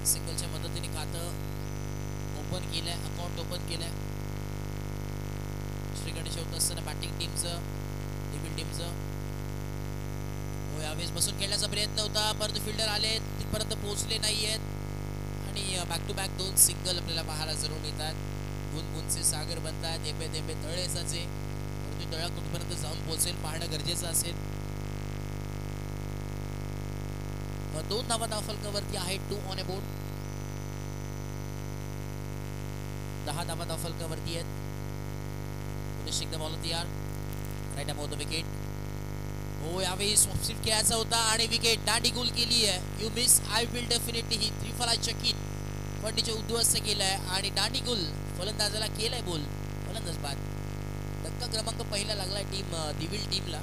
सिंगलच्या मदतीने खातं ओपन केलंय, अकाउंट ओपन केलंय. श्री गणेश होत असताना बॅटिंग टीमचं, डेव्हिल टीमचं. हो, यावेळेस बसून खेळण्याचा प्रयत्न होता, परंतु फिल्डर आले तिथपर्यंत पोहोचले नाही आहेत आणि बॅक टू बॅक 2 सिंगल आपल्याला पाहायला जरूर येतात. बुनबुनचे सागर बनतात, एबे देबे तळे साचे, परंतु तळा कुठपर्यंत जाऊन पोहोचेल पाहणं गरजेचं असेल. 2 धावा धावफलकावरती आहेत, 2 ऑन अ बोर्ड. 10 धावा धावफलकावरती आहेत. पुढे द बॉल तयार, राईट अबाउट द विकेट. हो, यावेळी स्वीप खेळायचा होता आणि विकेट दांडी गोल केली आहे. You miss, I will definitely. ही त्रिफलाचकित फंडीचे उद्ध्वस्त केलाय आणि दांडी गोल फलंदाजाला केलाय बोल, फलंदाज बाद. धक्का क्रमांक पहिला लागलाय दिविल टीमला.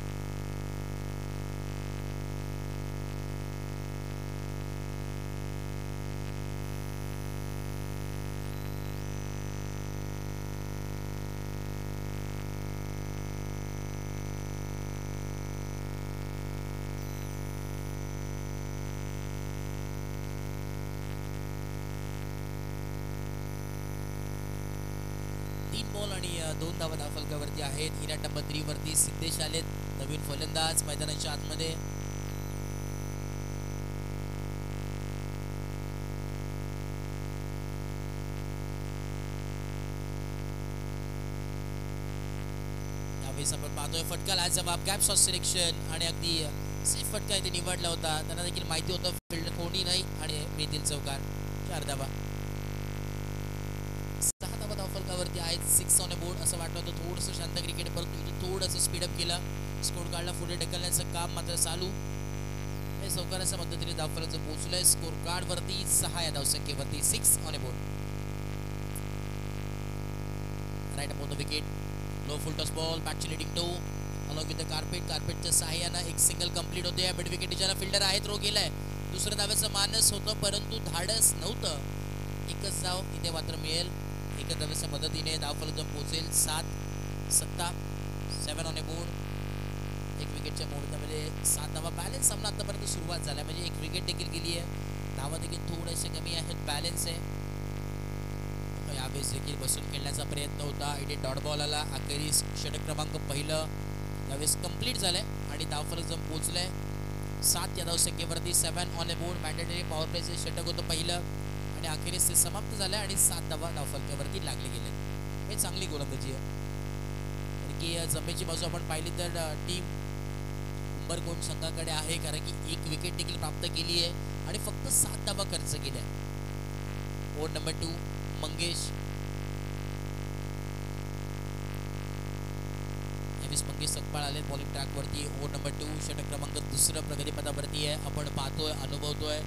बॉल आणि 2 धावा धावफलकावरती आहेत. इरा नंबर 3 वरती सिद्धेश आलेत, नवीन फलंदाज मैदानाच्या आतमध्ये. यावेळेस आपण पाहतोय फटका लायचा जबाब, कॅप शॉट सिलेक्शन आणि अगदी सेफ फटका इथे निवडला होता. त्यांना देखील माहिती होतं फील्ड कोणी नाही आणि मिळतील चौकार. 4 धावा. 6 धावा धावफलकावरती आहेत, 6 ऑन अ बोर्ड. असं वाटलं होतं थोडंसं शांत क्रिकेट, परंतु इथे थोडंसं स्पीडअप केलं. स्कोर कार्डला पुढे ढकलण्याचं काम मात्र चालू. हे चौकाराच्या मदतीने धावफलकाचं पोहोचलंय स्कोर कार्डवरती 6 या धावसंख्येवरती, 6 on a board. Right about the wicket, low full toss ball, back to leading toe along with the कार्पेटच्या सहाय्यानं एक सिंगल कंप्लीट होते. मिड विकेट ज्याला फिल्डर आहे थ्रो केलाय. दुसऱ्या धाव्याचं मानस होतं परंतु धाडस नव्हतं. एकच धाव इथे मात्र मिळेल. एका धावेच्या मदतीने धावफलक पोहोचेल 7 ऑन अ बोर्ड. एक विकेटच्या मोडक्यामध्ये 7 धावा. बॅलन्स सामना आतापर्यंत सुरुवात झाला, म्हणजे एक विकेट देखील गेली आहे, धावा देखील थोडेसे कमी आहेत, बॅलन्स आहे. यावेळेस देखील बसून खेळण्याचा प्रयत्न होता, इथे डॉट बॉल आला. अखेरीस षटक क्रमांक पहिलं यावेळेस कंप्लीट झालंय आणि धावफलक जम पोहोचलंय 7 या धावसंख्येवरती, 7 on a board. Mandatory power प्लेचे षटक होतं पहिलं आणि अखेरीस ते समाप्त झालं आणि 7 धावा धावफलकावरती लागले गेले. हे चांगली गोलंदाजी आहे. की जमेची बाजू आपण पाहिली तर टीम उंबरकोट संघाकडे आहे, कारण की एक विकेट देखील प्राप्त केली आहे आणि फक्त 7 धावा खर्च केल्या. ओव्हर नंबर 2 मंगेश सकपाळ आले बॉलिंग ट्रॅकवरती. ओव्हर नंबर 2 षटक क्रमांक 2 प्रगतीपथावरती आहे. आपण पाहतोय, अनुभवतोय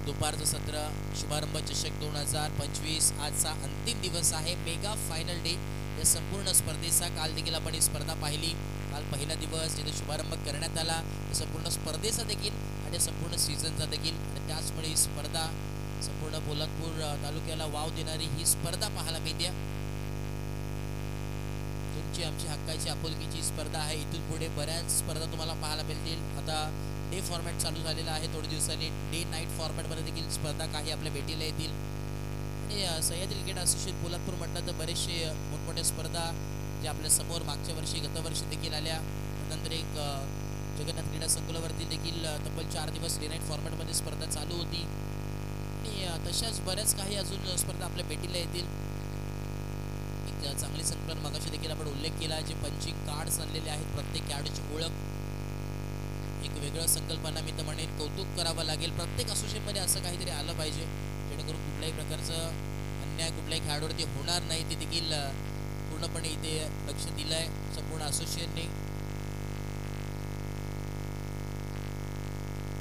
दुपारचं सत्र, शुभारंभ चषक 2025. आजचा अंतिम दिवस आहे, मेगा फायनल डे या संपूर्ण स्पर्धेचा. काल देखील आपण ही स्पर्धा पाहिली. काल पहिला दिवस जिथे शुभारंभ करण्यात आला, संपूर्ण स्पर्धेचा देखील आणि संपूर्ण सीझनचा देखील, आणि त्याचमुळे ही स्पर्धा संपूर्ण पोलादपूर तालुक्याला वाव देणारी ही स्पर्धा पाहायला मिळते. तुमची आमची हक्काची आपुलकीची स्पर्धा आहे. इथून पुढे बऱ्याच स्पर्धा तुम्हाला पाहायला मिळतील. आता डे फॉर्मॅट चालू झालेला आहे, थोड्या दिवसांनी डे नाईट फॉर्मॅटमध्ये देखील स्पर्धा काही आपल्या भेटीला येतील. आणि सह्याद्री क्रिकेट असोसिएशन पोलादपूर म्हटलं तर बरेचसे मोठमोठ्या स्पर्धा जे आपल्या समोर मागच्या वर्षी गतवर्षी देखील आल्या. त्यानंतर एक जगन्नाथ क्रीडा संकुलावरती देखील तब्बल 4 दिवस डे नाईट फॉर्मॅटमध्ये स्पर्धा चालू होती. आणि तशाच बऱ्याच काही अजून स्पर्धा आपल्या भेटीला येतील. एक चांगली संकल्पना मगाशी देखील आपण उल्लेख केला, जे पंचिंग कार्ड्स आणलेले आहेत, प्रत्येक खेळाडूची ओळख, एक वेगळं संकल्पना मी तर म्हणेन कौतुक करावं लागेल. प्रत्येक असोसिएशनमध्ये असं काहीतरी आलं पाहिजे, जेणेकरून कुठल्याही प्रकारचं अन्याय कुठल्याही खेळाडूवरती होणार नाही. ते देखील पूर्णपणे इथे लक्ष दिलं आहे संपूर्ण असोसिएशनने.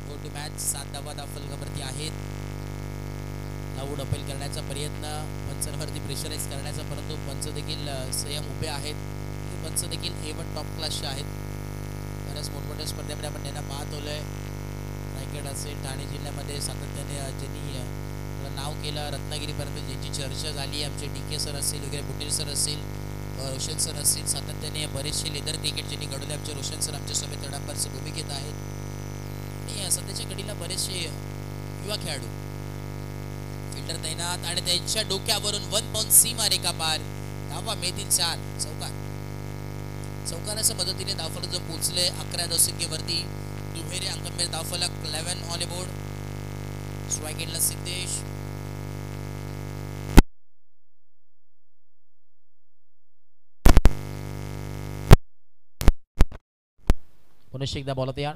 गो टू मॅच 7 धावा धावफलकावरती आहेत. लाऊड अपील करण्याचा प्रयत्न, पंचांवरती प्रेशराईज करण्याचा, परंतु पंच देखील संयम उभे आहेत. पंच देखील A1 टॉप क्लासचे आहेत. बऱ्याच मोठमोठ्या स्पर्धेमध्ये आपण त्यांना पाहत आलोय. रायगड असेल, ठाणे जिल्ह्यामध्ये सातत्याने ज्यांनी नाव केलं, रत्नागिरीपर्यंत ज्यांची चर्चा झाली, आमचे DK सर असतील वगैरे, बुटेल सर असतील, रोशन सर असतील, सातत्याने बरेचसे लेदर क्रिकेट ज्यांनी घडवले. आमचे रोशन सर आमच्या समेत तडांबरची भूमिकेत आहेत. आणि सध्याच्या घडीला बरेचसे युवा खेळाडू फिल्डर तैनात आणि त्यांच्या डोक्यावरून 1 सीमारेखा पार. धावा मिळतील 4. चौकाराच्या मदतीने धावफलक पोहोचले 11 धावसंख्येवरती. दुहेरी अंकांमध्ये धावफलक 11 ऑन बोर्ड. स्ट्राईक एंडला सिद्धेश. पुनश्च एकदा बॉल तयार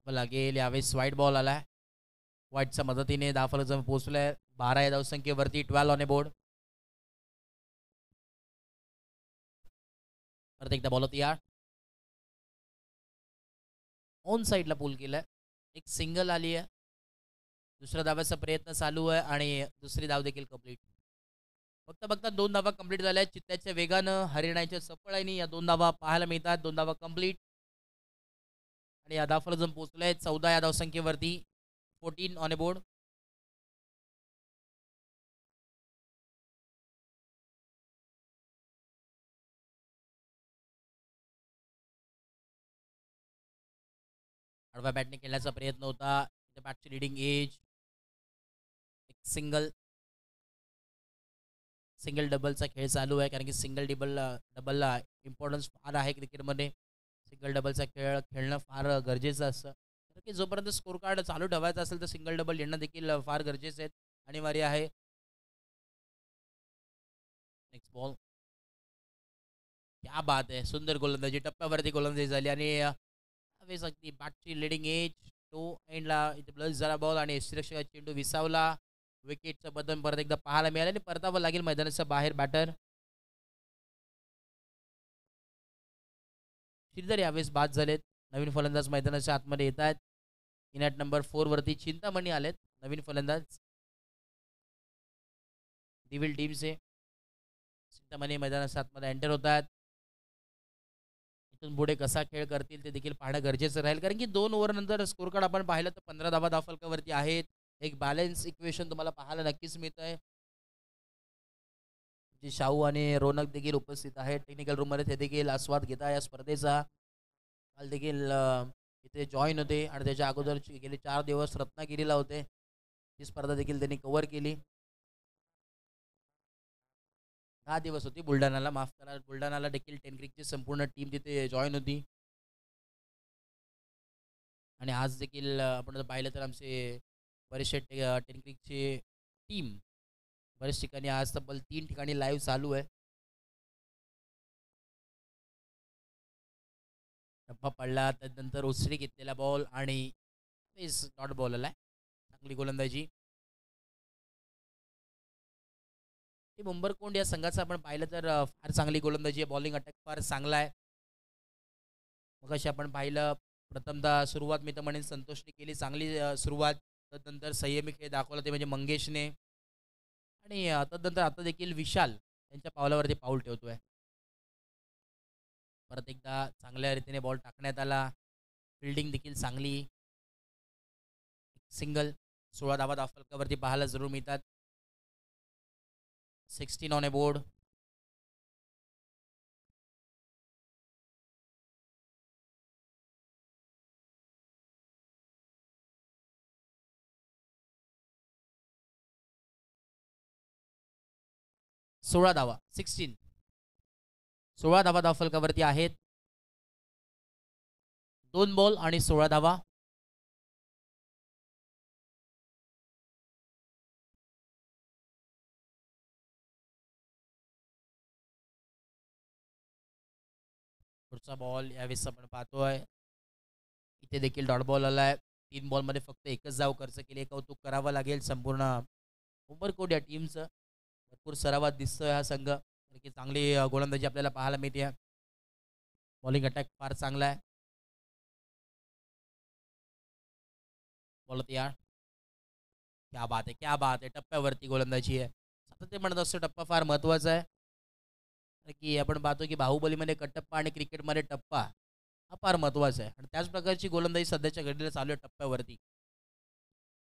लागेल. यावेळेस व्हाईट बॉल आलाय. व्हाईटच्या मदतीने धावफलक जवळ पोहोचलाय 12 या धावसंख्येवरती. 12 ऑन बोर्ड. परत एकदा बॉल तयार. ऑन साईडला पूल केलाय. एक सिंगल आली आहे. दुसऱ्या धावाचा प्रयत्न चालू आहे आणि दुसरी धाव देखील कंप्लीट. बघता 2 धावा कंप्लीट झाल्या. चित्त्याच्या वेगानं हरियाणाच्या चपळाईने या 2 धावा पाहायला मिळतात. 2 धावा कंप्लीट आणि या धावफलक जण पोहोचलाय 14 या धावसंख्येवरती. 14 ऑन बोर्ड. आडव्या बॅटने खेळण्याचा प्रयत्न होता. बॅटची लिडिंग एज. एक सिंगल डबलचा खेळ चालू आहे, कारण की सिंगल डबलला इम्पॉर्टन्स फार आहे क्रिकेटमध्ये. सिंगल डबलचा खेळ खेळणं फार गरजेचं असतं, कारण की जोपर्यंत स्कोर कार्ड चालू ठेवायचं असेल तर सिंगल डबल येणं देखील फार गरजेचं आहे, अनिवार्य आहे. Next ball. क्या बात आहे, सुंदर गोलंदाजी, टप्प्यावरती गोलंदाजी झाली आणि अगदी बॅटची लिडिंग एज. तो एंडला इथे प्लस झाला बॉल आणि यष्टीरक्षक चेंडू विसावला. विकेटचं बदल परत एकदा पाहायला मिळालं आणि परतावं लागेल मैदानाच्या बाहेर बॅटर. श्रीधर यावेळेस बाद झालेत. नवीन फलंदाज मैदानाच्या आतमध्ये येत आहेत. इनॅट नंबर 4 वरती चिंतामणी आलेत नवीन फलंदाज. दिविल टीमचे चिंतामणी मैदानाच्या आतमध्ये एंटर होत आहेत. इथून पुढे कसा खेळ करतील ते देखील पाहणं गरजेचं राहील, कारण की 2 ओव्हर नंतर स्कोर कार्ड आपण पाहिलं तर 15 धावा धावफलकावरती आहेत. एक बॅलन्स इक्वेशन तुम्हाला पाहायला नक्कीच मिळत आहे. जे शाहू आणि रोनक देखील उपस्थित आहेत टेक्निकल रूममध्ये, ते देखील आस्वाद घेत आहे या स्पर्धेचा. काल देखील इथे जॉईन होते आणि त्याच्या अगोदर गेले 4 दिवस रत्नागिरीला होते. ही स्पर्धा देखील त्यांनी कव्हर केली. 10 दिवस होती बुलढाणाला, माफ करा, बुलढाणाला देखील टेनक्रिकची संपूर्ण टीम तिथे जॉईन होती. आणि आज देखील आपण पाहिलं तर आमचे बरेचसे टेनक्रिकची टीम बरेच ठिकाणी आज तब्बल 3 ठिकाणी लाईव्ह चालू आहे. टप्पा पडला, त्यानंतर उसरी घेतलेला बॉल आणि डॉट बॉल आलाय. चांगली गोलंदाजी. मुंबरकोंड या संघाचं आपण पाहिलं तर फार चांगली गोलंदाजी आहे. बॉलिंग अटॅक फार चांगला आहे. मग अशी आपण पाहिलं प्रथमतः सुरुवात मी तर म्हणेन संतोषने केली चांगली सुरुवात. तदनंतर संयमी खेळ दाखवला ते म्हणजे मंगेशने, आणि तदनंतर आता देखील विशाल त्यांच्या पावलावरती पाऊल ठेवतोय. परत एकदा चांगल्या रीतीने बॉल टाकण्यात आला. फिल्डिंग देखील चांगली. सिंगल 16 धावा धावफलकावरती पाहायला जरूर मिळतात. 16 ऑन बोर्ड. सोळा धावा 16 धावा धावफलकावरती आहेत. 2 बॉल आणि 16 धावा. पुढचा बॉल यावेळेस आपण पाहतोय इथे देखील डॉट बॉल आलाय. 3 बॉलमध्ये फक्त एकच धाव खर्च केली. कौतुक करावं लागेल संपूर्ण उमरकोट या टीमचं. भरपूर सरावात दिसतोय हा संघ, की चांगली गोलंदाजी आपल्याला पाहायला मिळते. बॉलिंग अटॅक फार चांगला आहे. बॉल तयार. क्या बात आहे, क्या बात आहे. टप्प्यावरती गोलंदाजी आहे. सतत ते म्हणत असतो टप्पा फार महत्त्वाचा आहे, की आपण पाहतो की बाहुबलीमध्ये कटप्पा आणि क्रिकेटमध्ये टप्पा हा फार महत्त्वाचा आहे. आणि त्याच प्रकारची गोलंदाजी सध्याच्या घडीला चालू आहे टप्प्यावरती.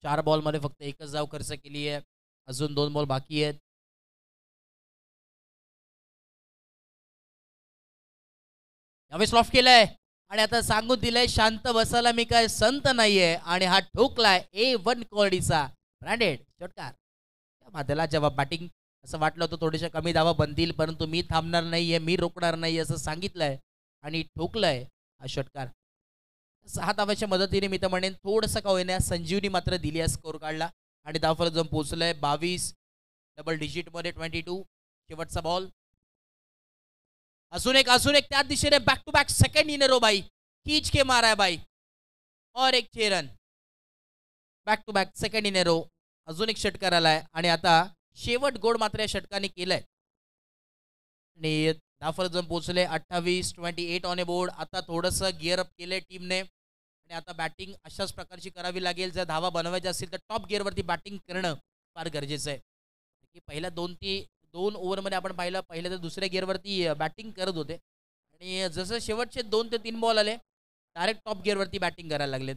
4 बॉलमध्ये फक्त एकच धाव खर्च केली आहे. अजून 2 बॉल बाकी आहेत. यावेळेस लॉफ केलाय आणि आता सांगून दिलंय शांत बसायला मी काय संत नाहीये, आणि हा ठोकलाय A1 कॉर्डीचा. ब्रँडेड षटकार. त्याला जेव्हा बॅटिंग असं वाटलं होतं थोडेसे कमी धावा बनतील, परंतु मी थांबणार नाहीये, मी रोखणार नाही असं सांगितलंय आणि ठोकलंय हा षटकार. 6 धावाच्या मदतीने मी तर म्हणेन थोडंसं का होईना संजीवनी मात्र दिली आहे स्कोर कार्डला आणि धावफलक जाऊन पोहोचलंय 22 डबल डिजिटमध्ये 22. शेवटचा बॉल. अजून एक त्याच दिशेने back to back second in row भाई. खींच के मारा है भाई और एक 6 run. Back to back second in row. अजून एक षटकार आलाय आणि आता शेवट गोड मात्र या षटकाने केलंय आणि धावफलक जाऊन पोहोचले 28 ऑन ए बोर्ड. आता थोडंसं गिअर अप केलंय टीमने आणि आता बॅटिंग अशाच प्रकारची करावी लागेल. जर धावा बनवायच्या असतील तर टॉप गिअरवरती बॅटिंग करणं फार गरजेचं आहे. की पहिल्या 2 ओव्हरमध्ये आपण पाहिलं पहिल्या तर दुसऱ्या गिअरवरती बॅटिंग करत होते आणि जसं शेवटचे 2 ते 3 बॉल आले डायरेक्ट टॉप गिअरवरती बॅटिंग करायला लागलेत.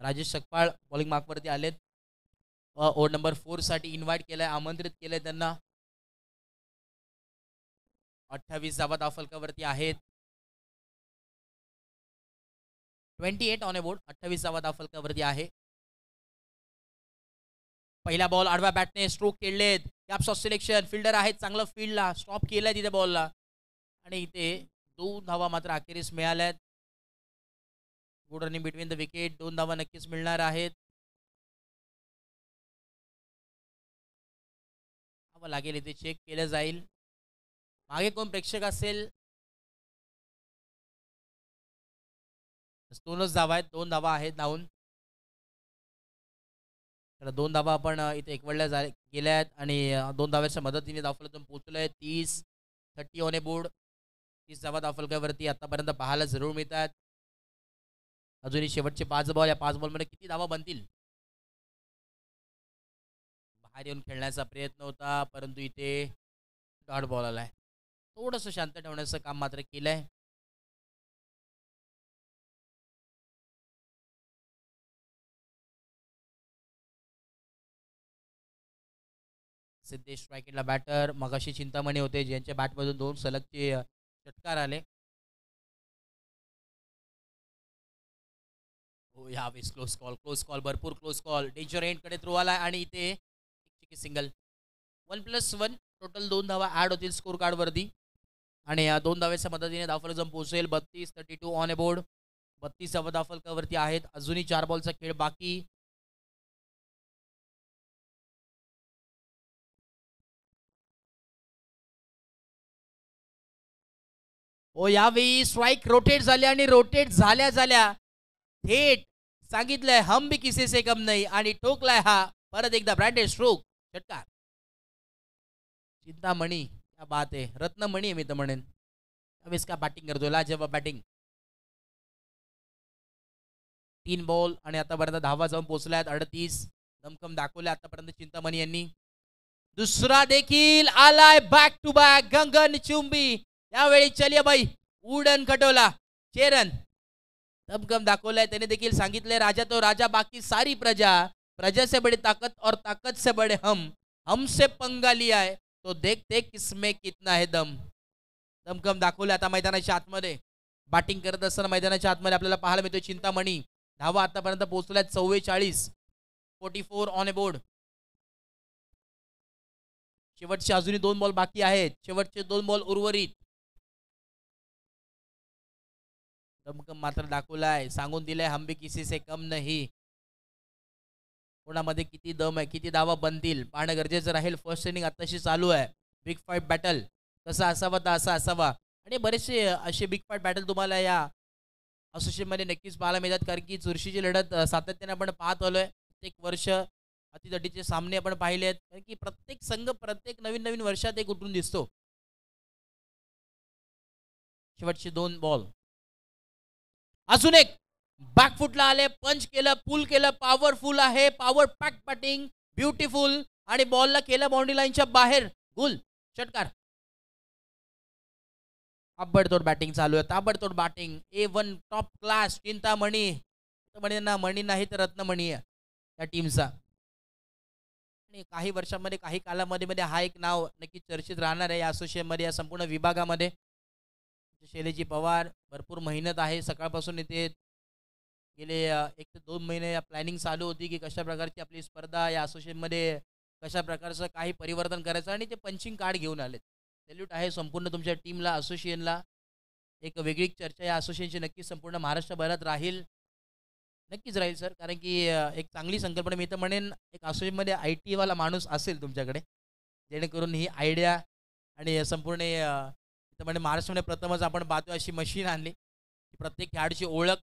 राजेश सकपाळ बॉलिंग मार्कवरती आलेत. ओव्हर नंबर 4 साठी इन्व्हाइट केलंय, आमंत्रित केलंय त्यांना. 28 धावा धावफलकावरती आहेत. 28 ऑन ए बोर्ड. 28 धावा धावफलकावरती आहे. पहिला बॉल आडव्या बॅटने स्ट्रोक केलेत. कॅप्स ऑफ सिलेक्शन फिल्डर आहेत चांगलं फील्डला स्टॉप केलंय तिथे बॉलला आणि इथे 2 धावा मात्र अखेरीस मिळाल्यात. Good running between the wicket. 2 धावा नक्कीच मिळणार आहेत. धावा लागेल इथे चेक केलं जाईल. मागे कोण प्रेक्षक असेल. 2च धावा आहेत. 2 धावा आहेत धावून. तर 2 धावा आपण इथे एकवडल्या गेल्यात आणि 2 धाव्याच्या मदतीने धावफलकातून पोहोचलोय. 30 ऑन ए बोर्ड. 30 धावा धावफलकावरती आतापर्यंत पाहायला जरूर मिळतात. अजूनही शेवटचे 5 बॉल. या 5 बॉलमध्ये किती धावा बनतील. बाहेर येऊन खेळण्याचा प्रयत्न होता परंतु इथे डॉट बॉल आलाय. थोडंसं शांत ठेवण्याचं काम मात्र केलंय. सिद्धेश स्ट्रायकिंगला बॅटर. मगाशी चिंतामणी होते ज्यांच्या बॅटमधून 2 सलगचे षटकार आले. हो यावेळेस क्लोज कॉल भरपूर क्लोज कॉल. डेंजर एंडकडे थ्रो आलाय आणि इथे सिंगल. 1+1 टोटल 2 धावा ॲड होतील स्कोर कार्डवरती आणि या 2 धाव्याच्या मदतीने धावफलक जाऊन पोहोचेल 32 ऑन ए बोर्ड. 32 धावा धावफलकावरती आहेत. अजूनही 4 बॉलचा खेळ बाकी. हो यावेळी स्ट्राईक रोटेट झाले आणि रोटेट झाल्या थेट सांगितलंय हम भी किसी से कम नाही आणि ठोकलाय हा परत एकदा ब्रँडेड स्ट्रोक षटकार. चिंतामणी क्या बात आहे. रत्नमणी आहे मी तर म्हणेन. त्यावेळेस का बॅटिंग करतोय लाजवाब बॅटिंग. 3 बॉल आणि आतापर्यंत धावा जाऊन पोहोचल्यात 38. दमखम दाखवले आतापर्यंत चिंतामणी यांनी. दुसरा देखील आलाय बॅक टू बॅक गगन चुंबी. यावेळी चलिए भाई उडन खटोला 6 रन. दमखम दाखवलाय त्याने देखील सांगितलंय राजा तो राजा बाकी सारी प्रजा से बड़ी ताकत और ताकत से बड़े हमसे पंगा लिया है तो देखते किसमें कितना है दम. दमखम दाखवले आता मैदानाच्या आतमध्ये. बॅटिंग करत असताना मैदानाच्या आतमध्ये आपल्याला पाहायला मिळतोय चिंतामणी. धावा आतापर्यंत पोहोचल्यात 44. 44 ऑन ए बोर्ड. शेवटचे अजूनही 2 बॉल बाकी आहेत. शेवटचे 2 बॉल उर्वरित. दमखम मात्र दाखवलाय सांगून दिलाय हम भी किसी से कम नहीं. कोणामध्ये किती दम आहे किती धावा बनतील पाहणं गरजेचं राहील. फर्स्ट इनिंग आताशी चालू आहे. बिग फाईट बॅटल कसा असावा तर असा असावा आणि बरेचसे असे बिग फाईट बॅटल तुम्हाला या असोसिएशनमध्ये नक्कीच पाहायला मिळतात कारण की चुरशीची लढत सातत्याने आपण पाहत आलोय. प्रत्येक वर्ष अतितटीचे सामने आपण पाहिलेत कारण की प्रत्येक संघ प्रत्येक नवीन वर्षात एक उठून दिसतो. शेवटचे 2 बॉल. अजून एक बॅकफुटला आले पंच केलं पुल केलं. पॉवरफुल आहे. पॉवर पॅक बॅटिंग ब्युटिफुल आणि बॉलला केलं बाउंड्री लाईनच्या बाहेर. गुल षटकार. ताबडतोड बॅटिंग चालू आहे. ताबडतोड batting. A1 top class. Chintamani म्हणेना मणी नाही तर रत्नमणी आहे त्या टीमचा. आणि काही वर्षांमध्ये काही कालामध्ये हा एक नाव नक्की चर्चित राहणार आहे या असोसिएशनमध्ये या संपूर्ण विभागामध्ये. शैलेजी पवार भरपूर मेहनत आहे सकाळपासून इथे गेले 1 ते 2 महिने प्लॅनिंग चालू होती की कशा प्रकारची आपली स्पर्धा या असोसिएशनमध्ये कशा प्रकारचं काही परिवर्तन करायचं आणि ते पंचिंग कार्ड घेऊन आलेत. सॅल्यूट आहे संपूर्ण तुमच्या टीमला, असोसिएशनला. एक वेगळी चर्चा या असोसिएशनची नक्कीच संपूर्ण महाराष्ट्रभरात राहील. नक्कीच राहील सर. कारण की एक चांगली संकल्पना मी तर म्हणेन एक असोसिएशनमध्ये आय-टीवाला माणूस असेल तुमच्याकडे. जेणेकरून ही आयडिया आणि संपूर्ण तर म्हणजे महाराष्ट्रामध्ये प्रथमच आपण पाहतो अशी मशीन आणली. की प्रत्येक खेळाडूची ओळख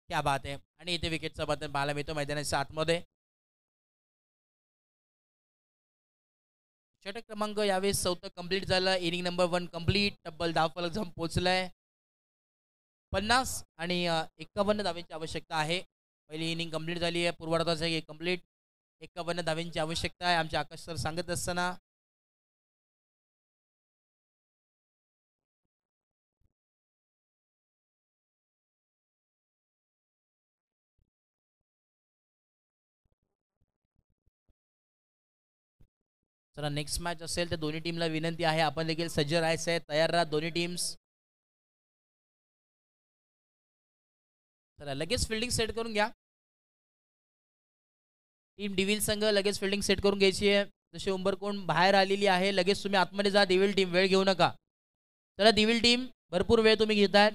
क्या बात आहे. आणि इथे विकेटचा बटन पाहायला मिळतो मैदानाच्या आतमध्ये. षटक क्रमांक यावेळेस 4थं कंप्लीट झालं. Inning number 1 complete. तब्बल धावफलक जाऊन पोहोचलाय 50 आणि 51 धावेची आवश्यकता आहे. पहिली इनिंग कंप्लीट झाली आहे. पूर्वार्धासाठी कंप्लीट 51 धावेंची आवश्यकता आहे. आमचे आकाश सर सांगत असताना चला नेक्स्ट मॅच असेल तर दोन्ही टीमला विनंती आहे आपण देखील सज्ज राहायचं आहे. तयार राहा दोन्ही टीम्स. चला लगेच फिल्डिंग सेट करून घ्या. टीम डिव्हिल संघ लगेच फिल्डिंग सेट करून घ्यायची आहे. जसे उंबरकोण बाहेर आलेली आहे लगेच तुम्ही आतमध्ये जा. डिव्हिल टीम वेळ घेऊ नका. चला डिव्हिल टीम भरपूर वेळ तुम्ही घेताय.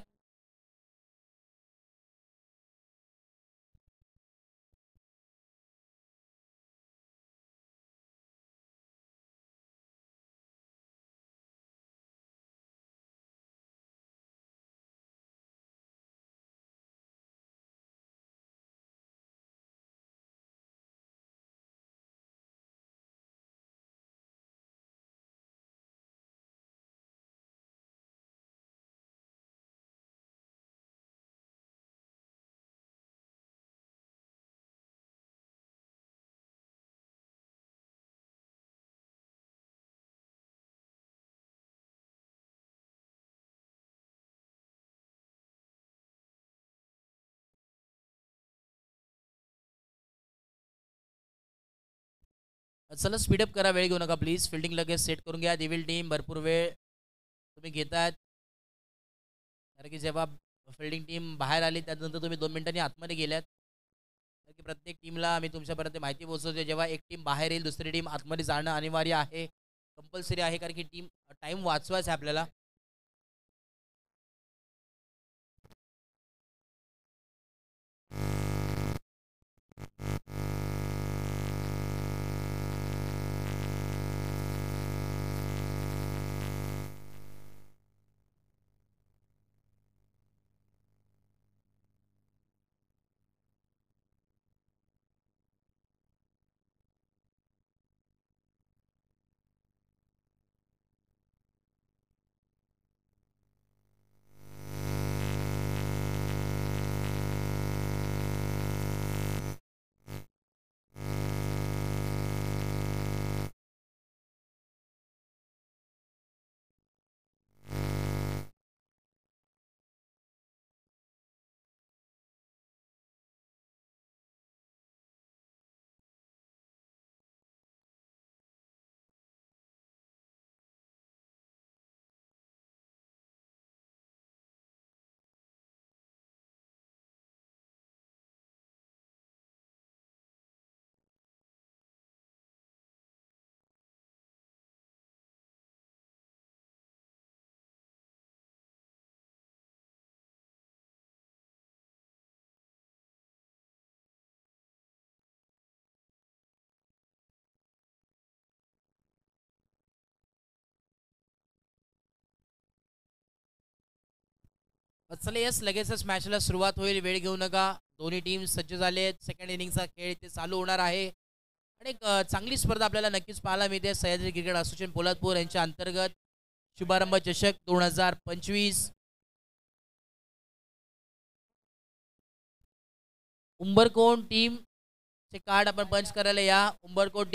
चला स्पीडअप करा. वेळ घेऊ नका प्लीज. फिल्डिंग लगेच सेट करून घ्या. डिव्हिल टीम भरपूर वेळ तुम्ही घेतात. कारण की जेव्हा फिल्डिंग टीम बाहेर आली त्यानंतर तुम्ही 2 मिनिटांनी आतमध्ये गेल्यात. कारण की प्रत्येक टीमला मी तुमच्यापर्यंत माहिती पोहोचवते जेव्हा एक टीम बाहेर येईल दुसरी टीम आतमध्ये जाणं अनिवार्य आहे. कंपल्सरी आहे कारण की टीम टाईम वाचवायचा आहे आपल्याला. चला येस लगेचच मॅचला सुरुवात होईल. वेळ घेऊ नका. दोन्ही टीम सज्ज झाले आहेत. सेकंड इनिंगचा खेळ इथे चालू होणार आहे आणि एक चांगली स्पर्धा आपल्याला नक्कीच पाहायला मिळते. सह्याद्री क्रिकेट असोसिएशन पोलादपूर यांच्या अंतर्गत शुभारंभ चषक 2025. उंबरकोण टीम चे कार्ड आपण पंच करायला या. उंबरकोट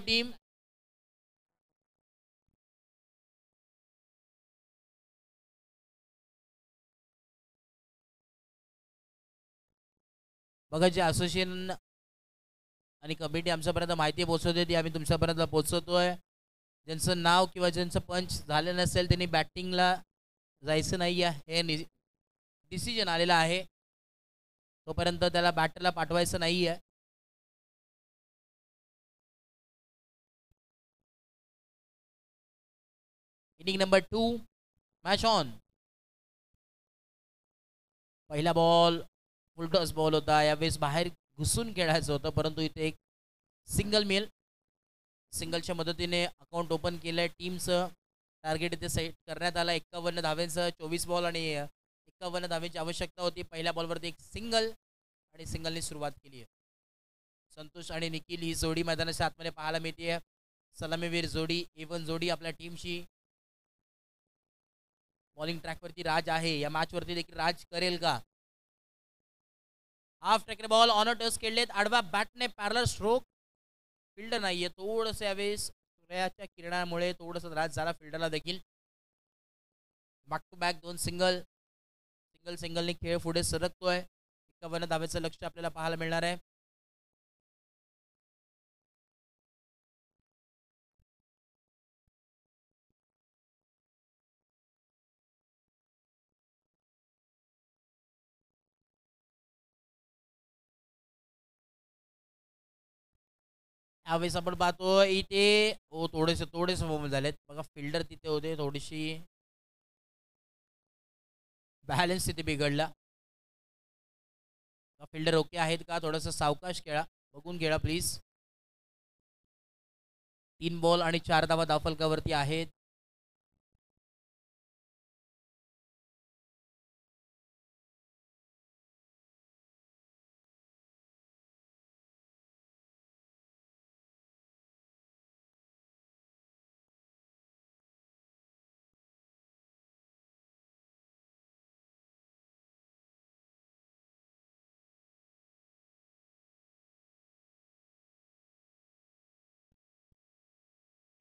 टीम बघा जे असोसिएशन आणि कमिटी आमच्यापर्यंत माहिती पोहोचवते ती आम्ही तुमच्यापर्यंत पोहोचवतोय. ज्यांचं नाव किंवा ज्यांचं पंच झालं नसेल त्यांनी बॅटिंगला जायचं नाही आहे हे डिसिजन आलेला आहे, तोपर्यंत त्याला बॅटरला पाठवायचं नाही आहे. Inning number 2, match on. पहिला बॉल फुलटॉस बॉल होता, यावेळेस बाहेर घुसून खेळायचं होतं, परंतु इथे एक सिंगल मिल. सिंगलच्या मदतीने अकाउंट ओपन केलं आहे. टीमचं टार्गेट इथे सेट करण्यात आला. 51 धावेंचं 24 बॉल आणि 51 धावेंची आवश्यकता होती. पहिल्या बॉलवरती एक सिंगल आणि सिंगलने सुरुवात केली आहे. संतोष आणि निखिल ही जोडी मैदानाच्या आतमध्ये पाहायला मिळते. सलामीवीर जोडी, एवन जोडी आपल्या टीमची. बॉलिंग ट्रॅकवरती राज आहे. या मॅचवरती देखील राज करेल का? Half tracker ball on touch खेळलेत. आडवा बॅटने पॅरलर स्ट्रोक. फिल्डर नाहीये, थोडंसं यावेळेस सूर्याच्या किरणामुळे थोडंसं त्रास झाला फिल्डरला देखील. बॅक टू बॅक 2 सिंगल सिंगलने खेळ पुढे सरकतोय. 51 धावेचं लक्ष आपल्याला पाहायला मिळणार आहे. यावेळेस आपण पाहतो इथे थोडेसे मोमेंट झालेत बघा. फिल्डर तिथे होते, थोडीशी बॅलन्स तिथे बिघडला. फिल्डर ओके आहेत का? थोडंसं सावकाश खेळा, बघून खेळा प्लीज. 3 बॉल आणि 4 धावा धावफलकावरती आहेत.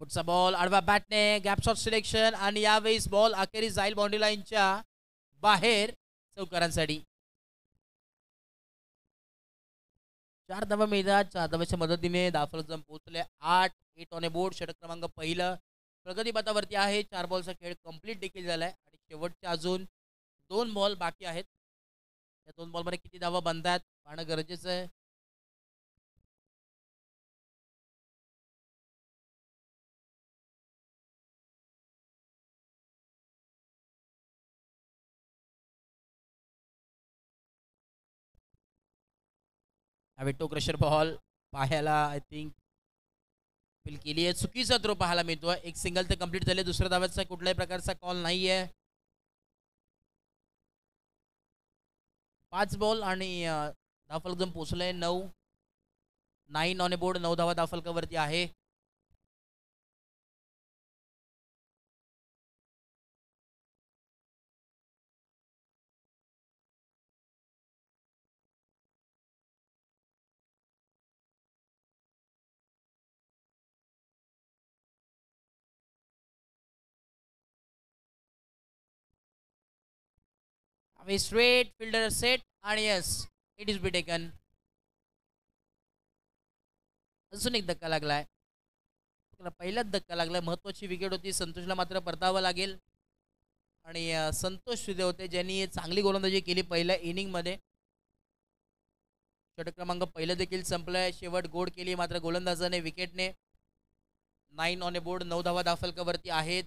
पुढचा बॉल आडवा बॅटने गॅप शॉट सिलेक्शन आणि यावेळेस बॉल अखेरीस जाईल बाउंड्री लाईनच्या बाहेर चौकारांसाठी. 4 धावा मिळतात. 4 धावाच्या मदतीने धावफलक पोहोचले 8 ऑन ए बोर्ड. षटक क्रमांक पहिलं प्रगतीपथावरती आहे. 4 बॉलचा खेळ कंप्लीट देखील झालाय आणि शेवटचे अजून 2 बॉल बाकी आहेत. या 2 बॉलमध्ये किती धावा बनतात पाहणं गरजेचं आहे. टो क्रशर बॉल पाहायला आय थिंक फील केली आहे. चुकीचा थ्रो पाहायला मिळतोय. एक सिंगल तर कंप्लीट झाले, दुसऱ्या धाव्याचा कुठल्याही प्रकारचा कॉल नाही आहे. 5 बॉल आणि धावफलक जम पोचलंय 9 ऑन ए बोर्ड. 9 धावा धावफलकावरती आहे. स्ट्रेट फिल्डर सेट आणि yes it is be taken. अजून एक धक्का लागलाय. पहिलाच धक्का लागलाय. महत्वाची विकेट होती. संतोषला मात्र परतावं लागेल आणि संतोष तिथे होते ज्यांनी चांगली गोलंदाजी केली पहिल्या इनिंगमध्ये. षटक क्रमांक पहिलं देखील संपलंय. शेवट गोड केली मात्र गोलंदाजाने विकेटने. 9 ऑन ए बोर्ड. 9 धावा धावफलकावरती आहेत.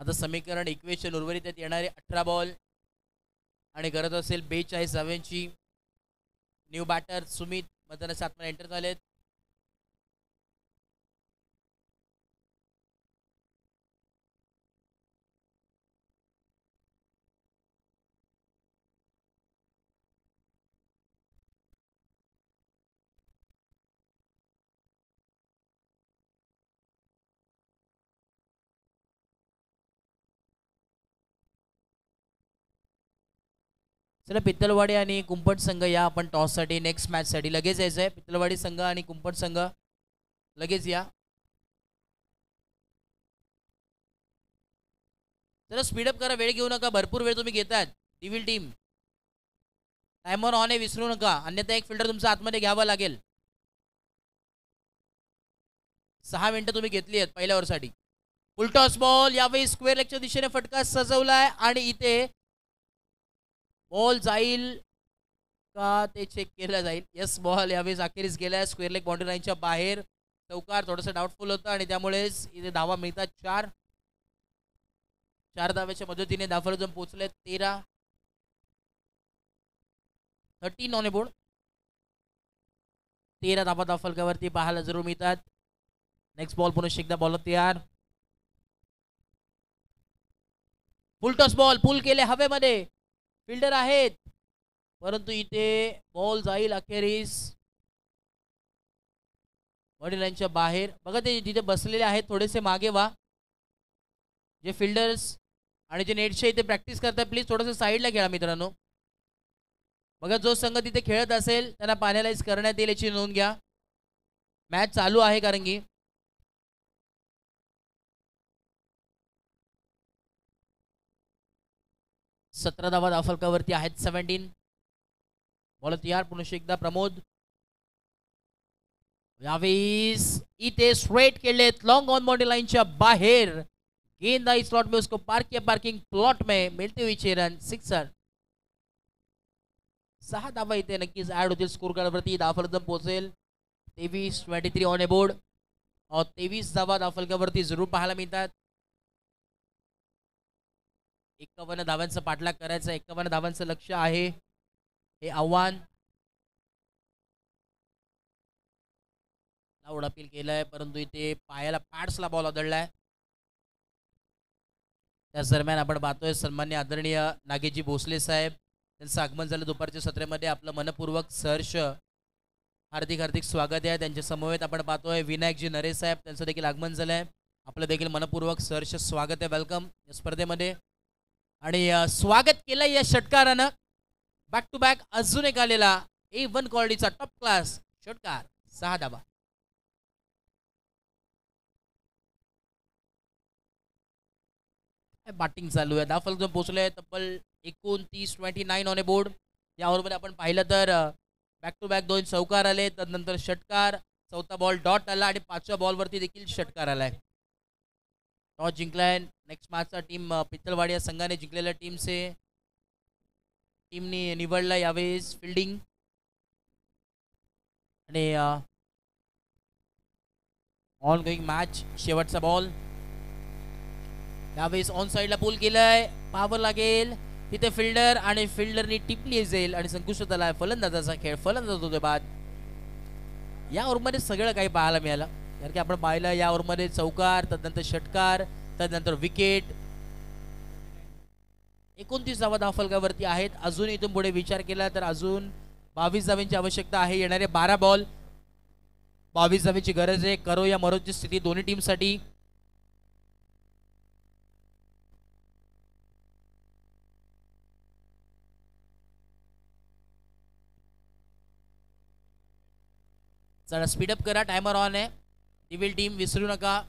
आता समीकरण इक्वेशन उर्वरित आहेत. येणारे 18 बॉल आणि गरज असेल 42 धाव्यांची. न्यू बॅटर सुमित मैदानाच्या आतमध्ये एंटर झालेत. चला पित्तलवाडी आणि कुंपट संघ या आपण टॉससाठी नेक्स्ट मॅचसाठी लगेच यायचं आहे. पित्तलवाडी संघ आणि कुंपट संघ लगेच या. चला स्पीडअप करा, वेळ घेऊ नका. भरपूर वेळ तुम्ही घेतात. डिव्हिल टीम टायमर ऑन आहे, विसरू नका, अन्यथा एक फिल्डर तुमचा आतमध्ये घ्यावा लागेल. 6 मिनिटं तुम्ही घेतली आहेत पहिल्या ओव्हरसाठी. फुल टॉस बॉल, यावेळी स्क्वेअर लेगच्या दिशेने फटका सजवलाय आणि इथे बॉल जाईल का ते चेक केलं जाईल. येस, बॉल यावेळेस अखेरीस गेलाय स्क्वेअर लेग बाउंड्री लाईनच्या बाहेर. चौकार थोडंसं डाऊटफुल होतं आणि त्यामुळेच इथे धावा मिळतात 4. 4 धाव्याच्या मदतीने धाफलजम पोहोचले 13 ऑन ए बोर्ड. 13 धावा धाफलकावरती पाहायला जरूर मिळतात. नेक्स्ट बॉल पुन्हा एकदा बॉल तयार. फुल टॉस बॉल, पुल केले हवेमध्ये, फिल्डर आहेत परंतु इथे बॉल जाईल अखेरीस बॉडी लाईनच्या बाहेर. बघा ते जिथे बसलेले आहेत थोडेसे मागे व्हा. जे फिल्डर्स आणि जे नेटचे इथे प्रॅक्टिस करतात प्लीज थोडंसं साईडला खेळा मित्रांनो. बघा जो संघ तिथे खेळत असेल त्यांना पॅनलाइज करण्यात येईल याची नोंद घ्या. मॅच चालू आहे कारण की 17 धावा धाफलकावरती आहेत. 17 बॉल तयार. पुन्हा एकदा प्रमोद, यावेळेस इथे स्ट्रेट खेळलेत लॉन्ग ऑन बाउंड्री लाइनच्या बाहेर. गेंद आई स्लॉट में उसको पार्क किया, पार्किंग प्लॉट में मिलते हुए 6 रन, सिक्सर. 6 धावा इथे नक्कीच ऍड होतील स्कोर कार्डवरती. धाफलजम पोहोचेल 23 ऑन ए बोर्ड. 23 धावा धाफलकावरती जरूर पाहायला मिळतात. 51 धावांचा पाठलाग करायचा. 51 धावांचं लक्ष आहे हे आव्हान. लाऊड अपील केलंय परंतु इथे पायाला पॅड्सला बॉल आदळलाय. त्याच दरम्यान आपण पाहतोय सन्मान्य आदरणीय नागेशजी भोसले साहेब त्यांचं आगमन झालं दुपारच्या सत्रेमध्ये. आपलं मनपूर्वक सहर्ष हार्दिक हार्दिक स्वागत आहे. त्यांच्या समवेत आपण पाहतोय विनायकजी नरे साहेब, त्यांचं देखील आगमन झालंय. आपलं देखील मनपूर्वक सहर्ष स्वागत आहे, वेलकम या स्पर्धेमध्ये. आणि स्वागत केलं या षटकारानं. बॅक टू बॅक अजून एक आलेला A1 क्वालिटीचा टॉप क्लास षटकार. 6 धावा. बॅटिंग चालू आहे. धाफलजम पोहोचले तब्बल 29 ऑन ए बोर्ड. या ओव्हरमध्ये आपण पाहिलं तर बॅक टू बॅक 2 चौकार आले, त्यानंतर षटकार, 4था बॉल डॉट आला आणि 5व्या बॉलवरती देखील षटकार आलाय. टॉस जिंकलाय नेक्स्ट मॅचचा टीम पित्तळवाडी या संघाने जिंकलेल्या टीमनी निवडला यावेळेस फिल्डिंग. आणि ऑन गोईंग मॅच शेवटचा बॉल यावेळेस ऑन साईडला पूल केलाय. पावर लागेल तिथे फिल्डर आणि फिल्डरनी टिपली जाईल आणि संकुचित आलाय फलंदाजाचा खेळ. फलंदाज होते बाद. या ओव्हरमध्ये सगळं काही पाहायला मिळालं कारण की आपण पाहिलं या ओव्हरमध्ये चौकार, त्यानंतर षटकार, त्यानंतर विकेट. 29 धावा धाफलकावरती आहेत. अजून इथून पुढे विचार केला तर अजून 22 धावांची आवश्यकता आहे. येणारे 12 बॉल 22 धावांची गरज आहे. करो या मरोची स्थिती दोन्ही टीमसाठी. चला स्पीडअप करा, टायमर ऑन आहे. डिविल टीम विसरू नका.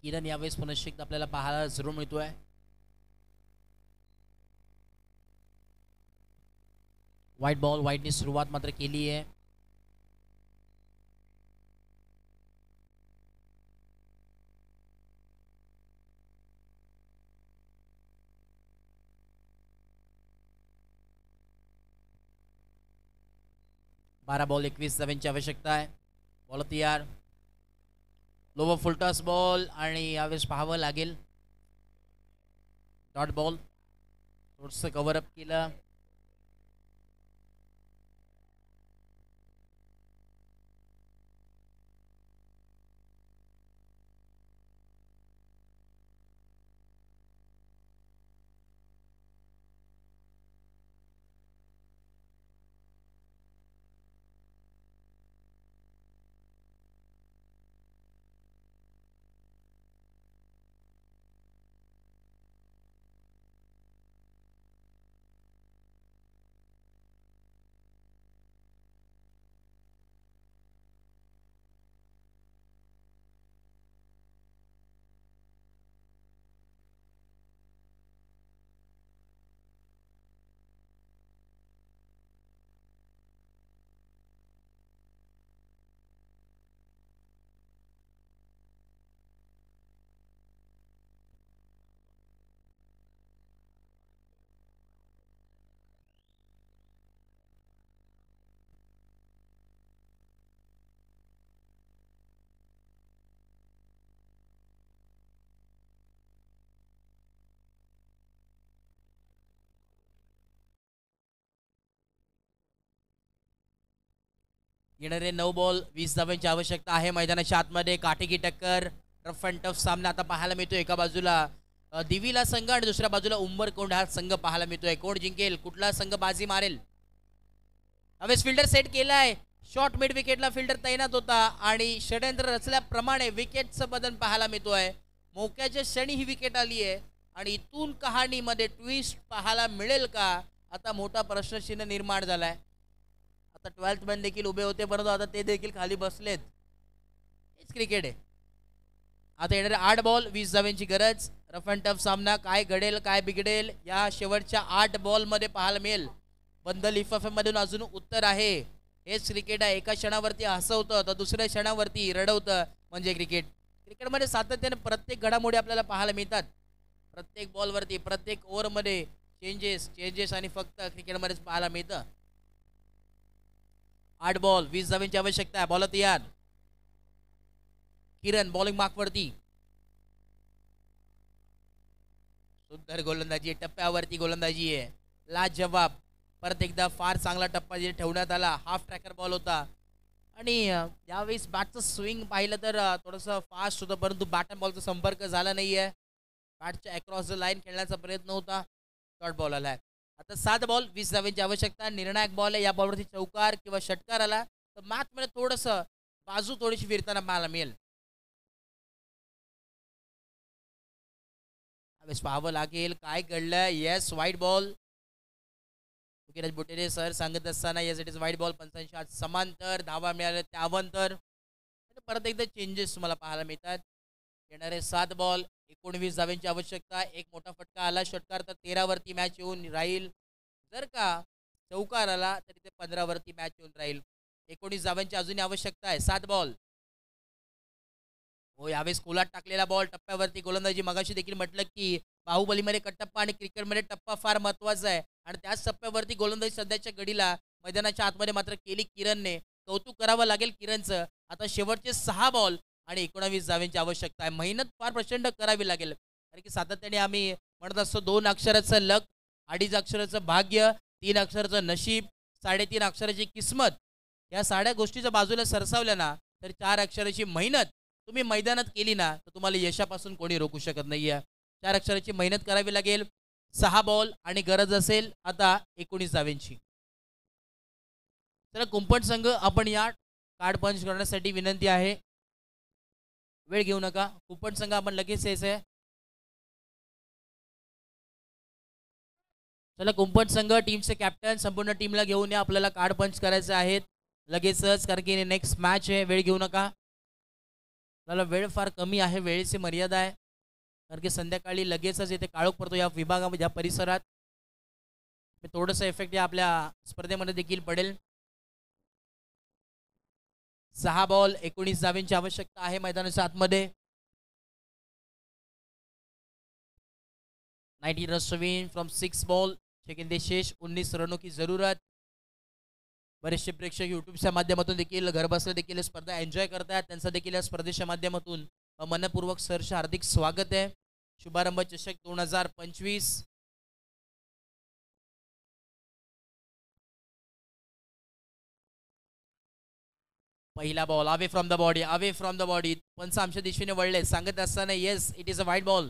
किरण यावेळेस पुन्हा एकदा आपल्याला पाहायला जरूर मिळतोय. व्हाईट बॉल, व्हाईटनी सुरुवात मात्र केली आहे. बारा बॉल 21 धावांची आवश्यकता आहे. बॉल तयार. लोवर फुलटॉस बॉल आणि यावेळेस पाहावं लागेल डॉट बॉल. थोडंसं कव्हर अप केलं. येणारे 9 बॉल 20 धावांची आवश्यकता आहे मैदानाच्या आतमध्ये. काटेकी टक्कर, रफ अँड टफ सामना आता पाहायला मिळतो. एका बाजूला दिवीला संघ आणि दुसऱ्या बाजूला उंबरकोंड हा संघ पाहायला मिळतोय. कोण जिंकेल, कुठला संघ बाजी मारेल. हवेस फिल्डर सेट केलाय. शॉर्ट मिड विकेटला फिल्डर तैनात होता आणि षडयंत्र रचल्याप्रमाणे विकेटचं बदल पाहायला मिळतोय. मोक्याच्या क्षणी ही विकेट आली आहे आणि इथून कहाणीमध्ये ट्विस्ट पाहायला मिळेल का, आता मोठा प्रश्नचिन्ह निर्माण झालाय. आता 12th मॅन देखील उभे होते परंतु आता ते देखील खाली बसलेत. हेच क्रिकेट आहे. आता येणारे 8 बॉल 20 धावांची गरज. रफ अँड टफ सामना. काय घडेल काय बिघडेल या शेवटच्या 8 बॉलमध्ये पाहायला मिळेल. बंद लिफाफ्यामधून अजून उत्तर आहे. हेच क्रिकेट आहे. एका क्षणावरती हसवतं तर दुसऱ्या क्षणावरती रडवतं म्हणजे क्रिकेट. क्रिकेटमध्ये सातत्याने प्रत्येक घडामोडी आपल्याला पाहायला मिळतात. प्रत्येक बॉलवरती प्रत्येक ओव्हरमध्ये चेंजेस आणि फक्त क्रिकेटमध्येच पाहायला मिळतं. 8 बॉल 20 धावांची आवश्यकता आहे. बॉल तयार. किरण बॉलिंग मार्कवरती. सुंदर गोलंदाजी, टप्प्यावरती गोलंदाजी आहे. लाजवाब. परत एकदा फार चांगला टप्पा ठेवण्यात आला. हाफ ट्रॅकर बॉल होता आणि यावेळेस बॅटचं स्विंग पाहिलं तर थोडंसं फास्ट होतं परंतु बॅट अँड बॉलचा संपर्क झाला नाही आहे. बॅटच्या अक्रॉस द लाईन खेळण्याचा प्रयत्न होता. शॉर्ट बॉल आला. आता 7 बॉल 20 धावांची आवश्यकता. निर्णायक बॉल आहे. या बॉलवरती चौकार किंवा षटकार आला तर मॅचमध्ये थोडंसं बाजू थोडीशी फिरताना पाहायला मिळेल. यावेळेस पाहावं लागेल काय घडलं. Yes white ball. Prithviraj Butere sir सांगत असताना yes it is white ball. 85 समांतर धावा मिळाल्या त्यानंतर परत एकदा चेंजेस तुम्हाला पाहायला मिळतात. येणारे 7 बॉल 19 धावांची आवश्यकता. एक मोठा फटका आला षटकार तर 13 वरती मॅच येऊन राहील. जर का चौकार आला तर इथे 15 वरती मॅच येऊन राहील. 19 धावांची अजूनही आवश्यकता आहे. 7 बॉल. हो यावेळेस कोलाट टाकलेला बॉल टप्प्यावरती गोलंदाजी. मगाशी देखील म्हटलं की बाहुबलीमध्ये कटप्पा आणि क्रिकेटमध्ये टप्पा फार महत्वाचा आहे आणि त्याच टप्प्यावरती गोलंदाजी सध्याच्या घडीला मैदानाच्या आतमध्ये मात्र केली किरणने. कौतुक करावं लागेल किरणचं. आता शेवटचे 6 बॉल आणि 19 धावांची आवश्यकता आहे. मेहनत फार प्रचंड करावी लागेल कारण की सातत्याने आम्ही म्हणत असतो 2 अक्षराचं लक, 2.5 अक्षराचं भाग्य, 3 अक्षराचं नशीब, 3.5 अक्षराची किस्मत. या साऱ्या गोष्टीच्या बाजूला सरसावल्या ना तर 4 अक्षराची मेहनत तुम्ही मैदानात केली ना तर तुम्हाला यशापासून कोणी रोखू शकत नाहीये. 4 अक्षराची मेहनत करावी लागेल. 6 बॉल आणि गरज असेल आता 19 धावांची. चला कुंपण संघ आपण या कार्ड पंच करण्यासाठी विनंती आहे. वेळ घेऊ नका. कुंपण संघ आपण लगेच यायचंय. चला कुंपण संघ टीमचे कॅप्टन संपूर्ण टीमला घेऊन या. आपल्याला कार्ड पंच करायचे आहेत लगेचच कारण की नेक्स्ट मॅच आहे. वेळ घेऊ नका. आपल्याला वेळ फार कमी आहे. वेळेची मर्यादा आहे कारण की संध्याकाळी लगेचच इथे काळोख पडतो या विभागामध्ये या परिसरात. थोडंसं इफेक्ट या आपल्या स्पर्धेमध्ये देखील पडेल. 6 बॉल 19 धावांची आवश्यकता आहे मैदानाच्या आतमध्ये. 19 runs to win from 6 ball. Second शेष 19 रनों की जरूरत. बरेचसे प्रेक्षक यूट्यूबच्या माध्यमातून देखील घर बसल्या देखील स्पर्धा एन्जॉय करतात. त्यांचं देखील या स्पर्धेच्या माध्यमातून मनपूर्वक सहर्ष हार्दिक स्वागत आहे. शुभारंभ चषक 2025. पहिला ball away from the body. Away from the body. पंच आमच्या दिशेने वळले सांगत असताना yes it is a white ball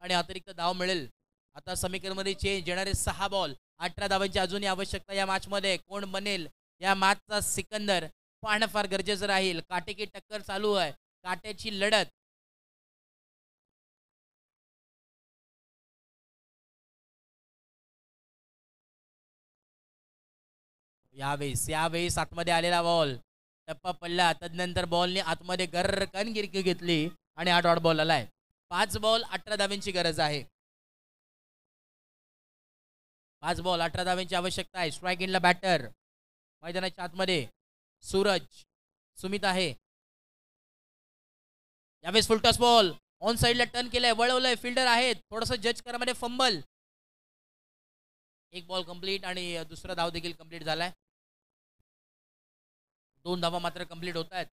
आणि अतिरिक्त धाव मिळेल. आता समीकरणमध्ये चेंज. येणारे 6 बॉल 18 धावांची अजूनही आवश्यकता या मॅचमध्ये. कोण बनेल या मॅचचा सिकंदर पाहणं फार गरजेचं राहील. काटेकी टक्कर चालू आहे. काट्याची लढत. यावेळेस आतमध्ये आलेला बॉल टप्पा पडला. तदनंतर बॉलने आतमध्ये गरकन गिरकी घेतली आणि 8 डॉट बॉल आलाय. 5 बॉल 18 धावांची गरज आहे. 5 बॉल 18 धावांची आवश्यकता आहे. स्ट्राईक इनला बॅटर. मैदानाच्या आतमध्ये सूरज सुमित आहे. यावेळेस फुल टॉस बॉल ऑन साइडला टर्न केलाय. वळवलंय. फिल्डर आहेत. थोडंसं जज करामध्ये फंबल. 1 बॉल कंप्लीट आणि दुसरा धाव देखील कंप्लीट झालाय. 2 धावा मात्र कंप्लीट होत आहेत.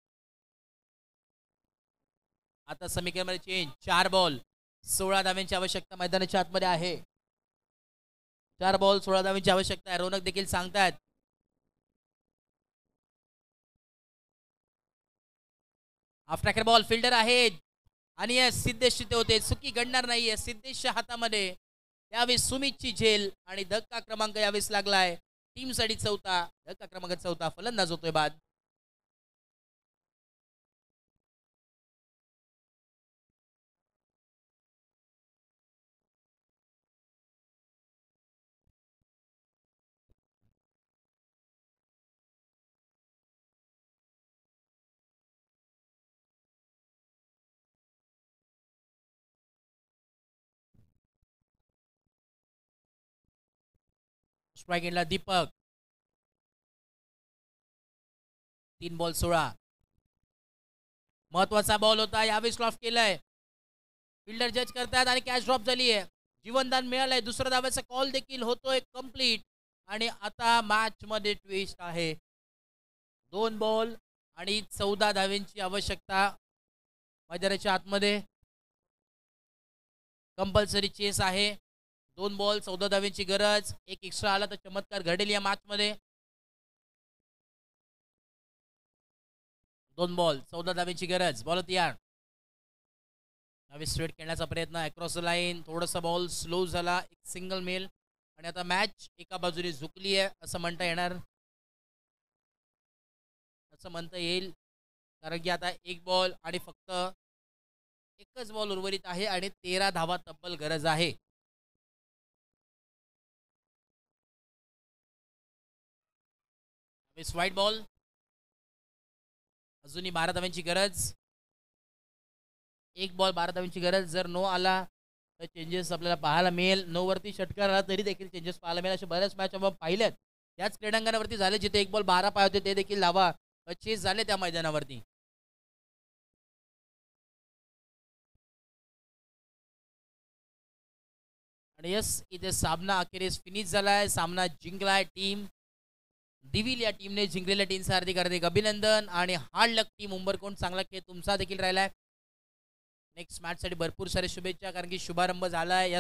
आता समीकरणमध्ये चेंज. 4 बॉल 16 धावांची आवश्यकता मैदानाच्या आतमध्ये आहे. 4 बॉल 16 धावांची आवश्यकता आहे. रोनक देखील सांगतायत हाफ ट्रॅकर बॉल, फिल्डर आहे आणि सिद्धेश तिथे होते, चुकी घडणार नाहीये. सिद्धेशच्या हातामध्ये यावेळेस सुमितची झेल आणि धक्का क्रमांक यावेळेस लागलाय टीमसाठी चौथा. धक्का क्रमांक चौथा, फलंदाज होतोय बाद. स्ट्राईक एंडला दीपक. 3 बॉल 16. महत्वाचा बॉल होता, यावेळेस लॉफ्ट केलाय. फिल्डर जज करतात आणि कॅच ड्रॉप झाली आहे. जीवनदान मिळालंय. दुसऱ्या धावेचा कॉल देखील होतोय कंप्लीट. आणि आता मॅच मध्ये ट्विस्ट आहे. 2 बॉल आणि 14 धावेंची आवश्यकता. मैदानाच्या आतमध्ये कंपल्सरी चेस आहे. 2 बॉल 14 धावेंची गरज. एक एक्स्ट्रा आला तर चमत्कार घडेल या मॅच मध्ये. 2 बॉल 14 धावेंची गरज. बॉल तयार. स्ट्रेट खेळण्याचा प्रयत्न अक्रॉस द लाईन. थोडासा बॉल स्लो झाला. एक सिंगल मेल आणि आता मॅच एका बाजूने झुकली आहे असं म्हणता येणार, असं म्हणता येईल. कारण की आता 1 बॉल आणि फक्त एकच बॉल उर्वरित आहे आणि 13 धावा तब्बल गरज आहे. White ball. अजूनही 12 धाव्यांची गरज. 1 बॉल 12 धाव्यांची गरज. जर नो आला तर चेंजेस आपल्याला पाहायला मिळेल. नो वरती षटकार आला तरी देखील चेंजेस पाहायला मिळेल. असे बऱ्याच मॅच आपण पाहिल्यात त्याच क्रीडांगणावरती झाले जिथे 1 बॉल 12 पाय होते ते देखील धावा चेस झाले त्या मैदानावरती. आणि यस, इथे सामना अखेरीस फिनिश झालाय. सामना जिंकलाय टीम दिविल या टीमने. जिंकलेल्या टीमचं हार्दिक हार्दिक अभिनंदन. आणि हार्ड लक टीम उंबरकोट. चांगला खेळ तुमचा देखील राहिलाय. नेक्स्ट मॅच साठी भरपूर सारे शुभेच्छा, कारण की शुभारंभ झालाय या